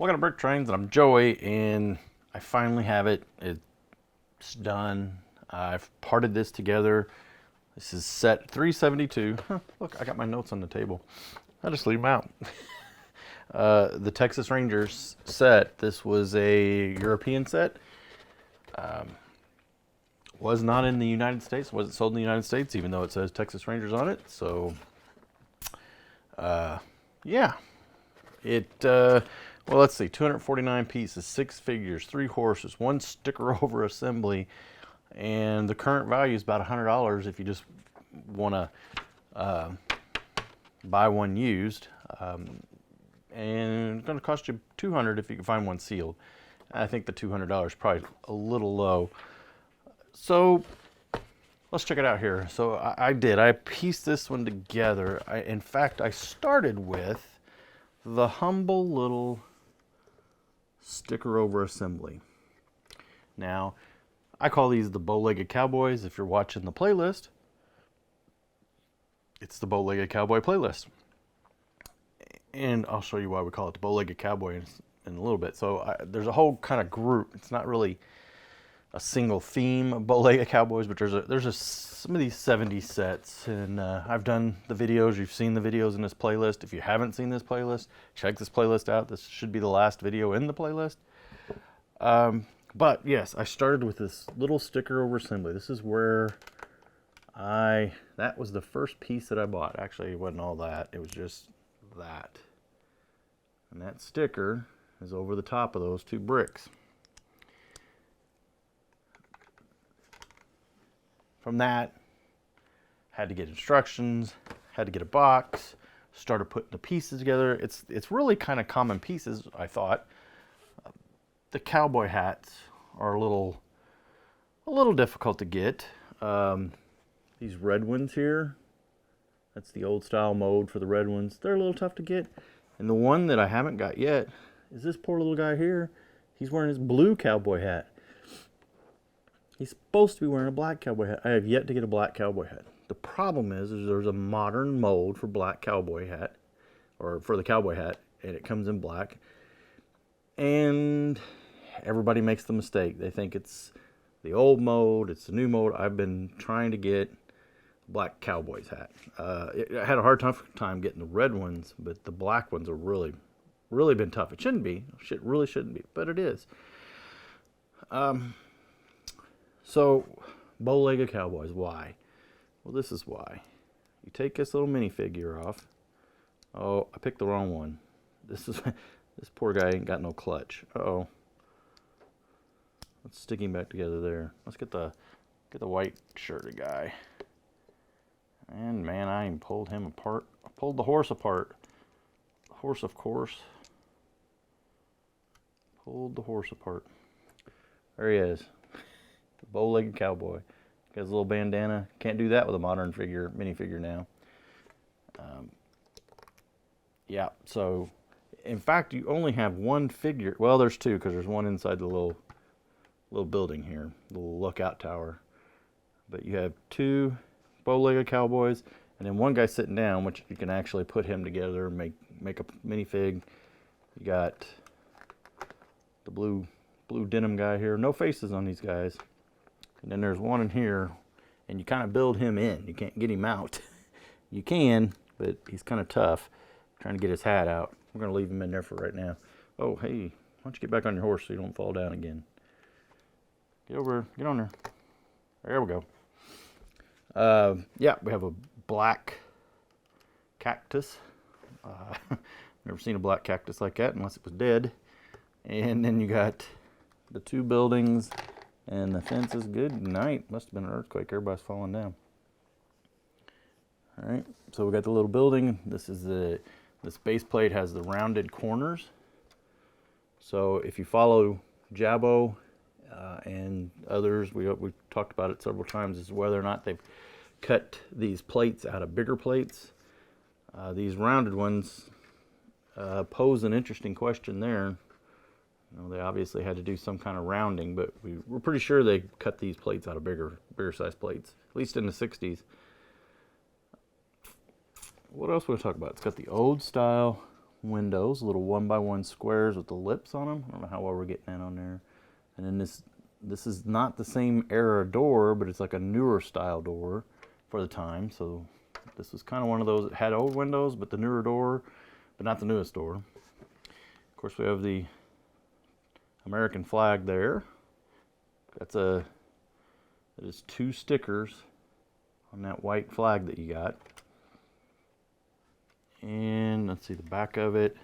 Welcome to BrickTrains, and I'm Joey, and I finally have it. It's done. I've parted this together. This is set 372. Look, I got my notes on the table. I'll just leave them out. The Texas Rangers set. This was a European set. Was not in the United States. Wasn't sold in the United States, even though it says Texas Rangers on it. So, yeah. Well, let's see, 249 pieces, 6 figures, 3 horses, 1 sticker over assembly, and the current value is about $100 if you just want to buy one used, and it's going to cost you $200 if you can find one sealed. I think the $200 is probably a little low. So let's check it out here. So I pieced this one together. In fact, I started with the humble little sticker over assembly. Now, I call these the bow-legged cowboys. If you're watching the playlist, it's the bow-legged cowboy playlist. And I'll show you why we call it the bow-legged cowboy in a little bit. So there's a whole kind of group. It's not really a single theme of bow-legged cowboys, but there's some of these 70s sets, and I've done the videos. You've seen the videos in this playlist. If you haven't seen this playlist, check this playlist out. This should be the last video in the playlist. But yes, I started with this little sticker over assembly. This is where that was the first piece that I bought. Actually, it wasn't all that. It was just that. And that sticker is over the top of those 2 bricks. From that, had to get instructions, had to get a box, started putting the pieces together. It's really kind of common pieces, I thought. The cowboy hats are a little difficult to get. These red ones here, that's the old style mode for the red ones. They're a little tough to get. And the one that I haven't got yet is this poor little guy here. He's wearing his blue cowboy hat. He's supposed to be wearing a black cowboy hat. I have yet to get a black cowboy hat. The problem is there's a modern mold for black cowboy hat, or for the cowboy hat, and it comes in black. And everybody makes the mistake. They think it's the old mold, it's the new mold. I've been trying to get black cowboy's hat. I had a hard time getting the red ones, but the black ones are really been tough. It shouldn't be. It really shouldn't be, but it is. So, bow-legged cowboys, why? Well, this is why. You take this little minifigure off. Oh, I picked the wrong one. This poor guy ain't got no clutch. Uh-oh. Let's stick him back together there. Let's get the white shirted guy. And man, I even pulled him apart. I pulled the horse apart. The horse, of course. Pulled the horse apart. There he is. Bow-legged cowboy. Got his little bandana. Can't do that with a modern minifigure now. Yeah, so in fact you only have one figure. Well, there's 2 because there's one inside the little building here, the little lookout tower. But you have 2 bow-legged cowboys, and then one guy sitting down, which you can actually put him together and make a minifig. You got the blue denim guy here. No faces on these guys. And then there's one in here, and you kind of build him in. You can't get him out. You can, but he's kind of tough. Trying to get his hat out. We're going to leave him in there for right now. Oh, hey, why don't you get back on your horse so you don't fall down again? Get over, get on there. There we go. Yeah, we have a black cactus. Never seen a black cactus like that unless it was dead. And then you got the 2 buildings. And the fence is good night. Must have been an earthquake. Everybody's falling down. All right, so we got the little building. This base plate has the rounded corners. So if you follow Jabbo and others, we've talked about it several times, is whether or not they've cut these plates out of bigger plates. These rounded ones pose an interesting question there. You know, they obviously had to do some kind of rounding, but we're pretty sure they cut these plates out of bigger size plates, at least in the 60s. What else we want to talk about? It's got the old style windows, little 1x1 squares with the lips on them. I don't know how well we're getting that on there. And then this is not the same era door, but it's like a newer style door for the time. So this was kind of one of those that had old windows, but the newer door, but not the newest door. Of course, we have the American flag there. That is 2 stickers on that white flag that you got. And let's see the back of it.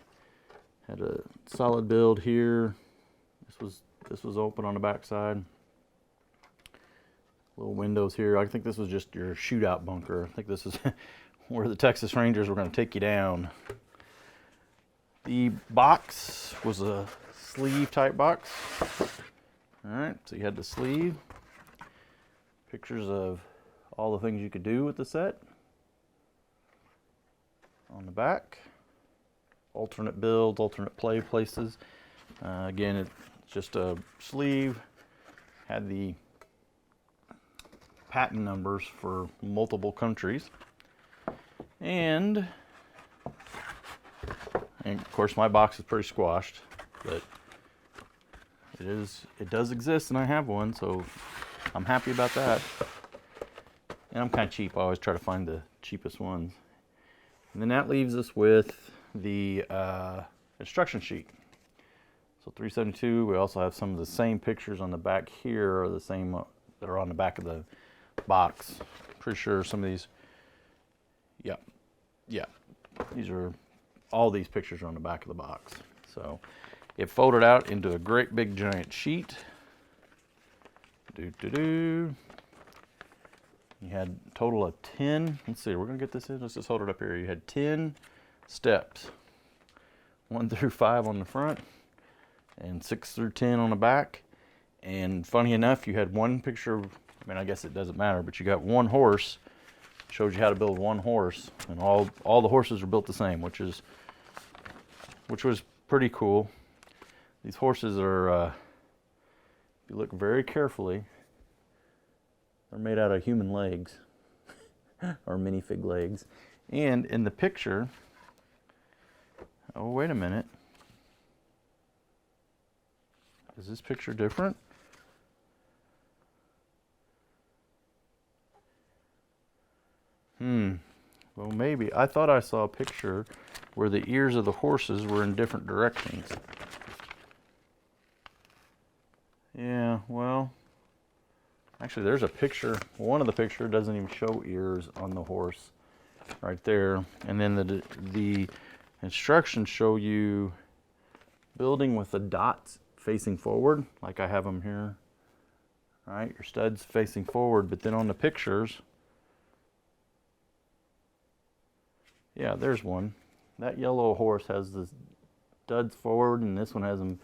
Had a solid build here. This was open on the back side. Little windows here. I think this was just your shootout bunker. I think this is where the Texas Rangers were going to take you down. The box was a sleeve type box. All right, so you had the sleeve. Pictures of all the things you could do with the set. On the back, alternate builds, alternate play places. Again, it's just a sleeve. Had the patent numbers for multiple countries. And of course my box is pretty squashed, but it does exist and I have one, so I'm happy about that. And I'm kind of cheap. I always try to find the cheapest ones. And then that leaves us with the instruction sheet. So 372, we also have some of the same pictures on the back here, or the same that are on the back of the box. Pretty sure some of these, yeah, all these pictures are on the back of the box. So it folded out into a great big giant sheet. You had a total of 10, let's see, we're gonna get this in, let's just hold it up here. You had 10 steps, 1 through 5 on the front, and 6 through 10 on the back. And funny enough, you had one picture, I mean, I guess it doesn't matter, but you got one horse, shows you how to build one horse, and all the horses are built the same, which was pretty cool. These horses are, if you look very carefully, they're made out of human legs, or minifig legs. And in the picture, oh, wait a minute. Is this picture different? Well, maybe. I thought I saw a picture where the ears of the horses were in different directions. Yeah, well, actually there's a picture. One of the picture doesn't even show ears on the horse right there. And then the instructions show you building with the dots facing forward, like I have them here. All right, your studs facing forward, but then on the pictures, yeah, there's one. That yellow horse has the studs forward, and this one has them.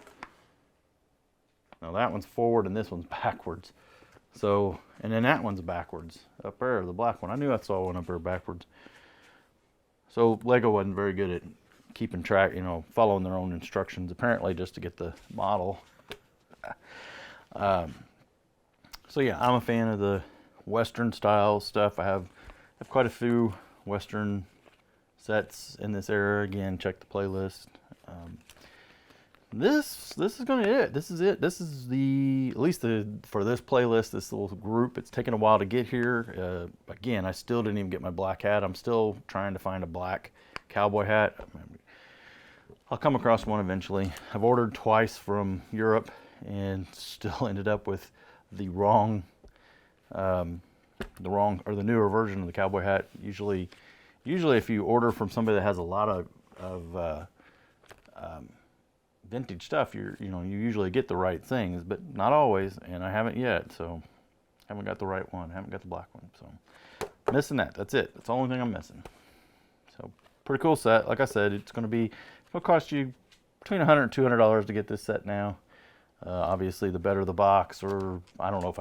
No, that one's forward, and this one's backwards. So, and then that one's backwards up there, the black one. I knew I saw one up there backwards. So Lego wasn't very good at keeping track, following their own instructions, apparently just to get the model. So yeah, I'm a fan of the Western style stuff. I have quite a few Western sets in this era. Again, check the playlist. This is gonna be it. This is it. This is at least for this playlist, this little group. It's taken a while to get here. Again, I still didn't even get my black hat. I'm still trying to find a black cowboy hat. I'll come across one eventually. I've ordered twice from Europe and still ended up with the wrong or the newer version of the cowboy hat. Usually if you order from somebody that has a lot of vintage stuff, you usually get the right things, but not always, and I haven't yet, so haven't got the right one, haven't got the black one, so missing that. That's it. That's the only thing I'm missing. So pretty cool set. Like I said, it'll cost you between $100 and $200 to get this set now. Obviously, the better the box, or I don't know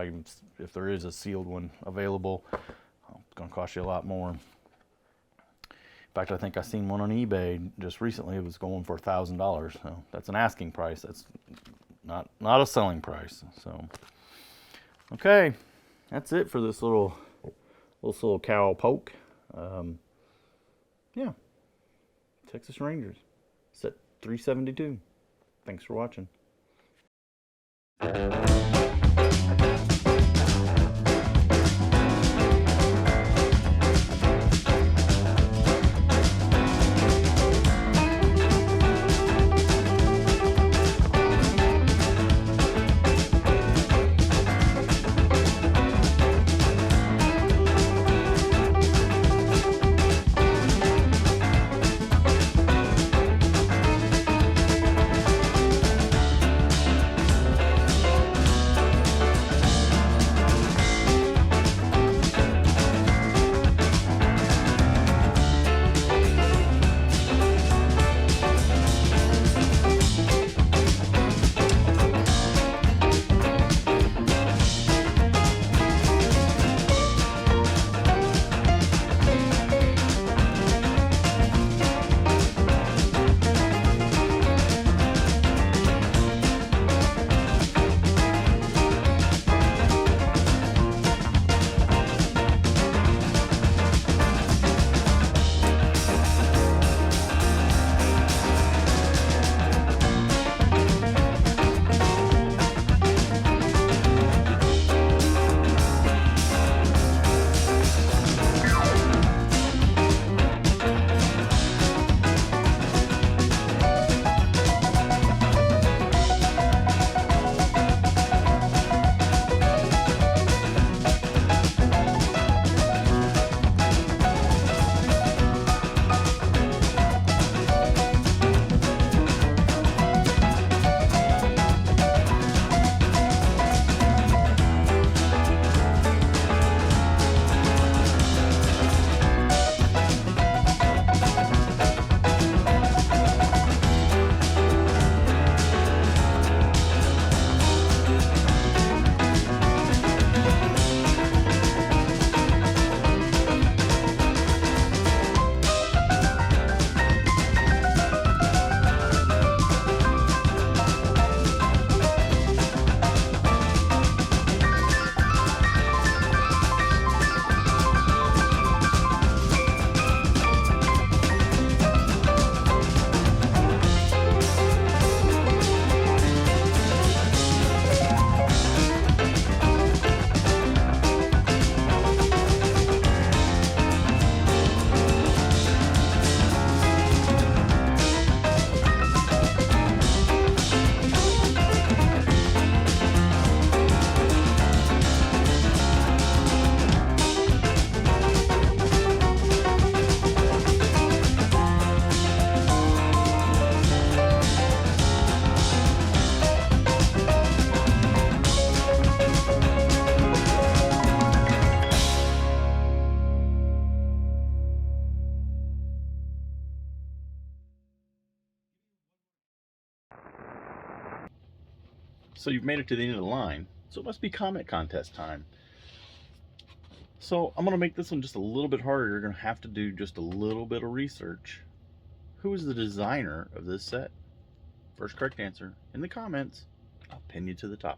if there is a sealed one available, it's going to cost you a lot more. In fact, I think I seen one on eBay just recently. It was going for $1,000. So that's an asking price. That's not a selling price. So, okay, that's it for this little cow poke. Yeah, Texas Rangers. set 372. Thanks for watching. So you've made it to the end of the line, so it must be comment contest time. So I'm going to make this one just a little bit harder. You're going to have to do just a little bit of research. Who is the designer of this set? First correct answer in the comments, I'll pin you to the top.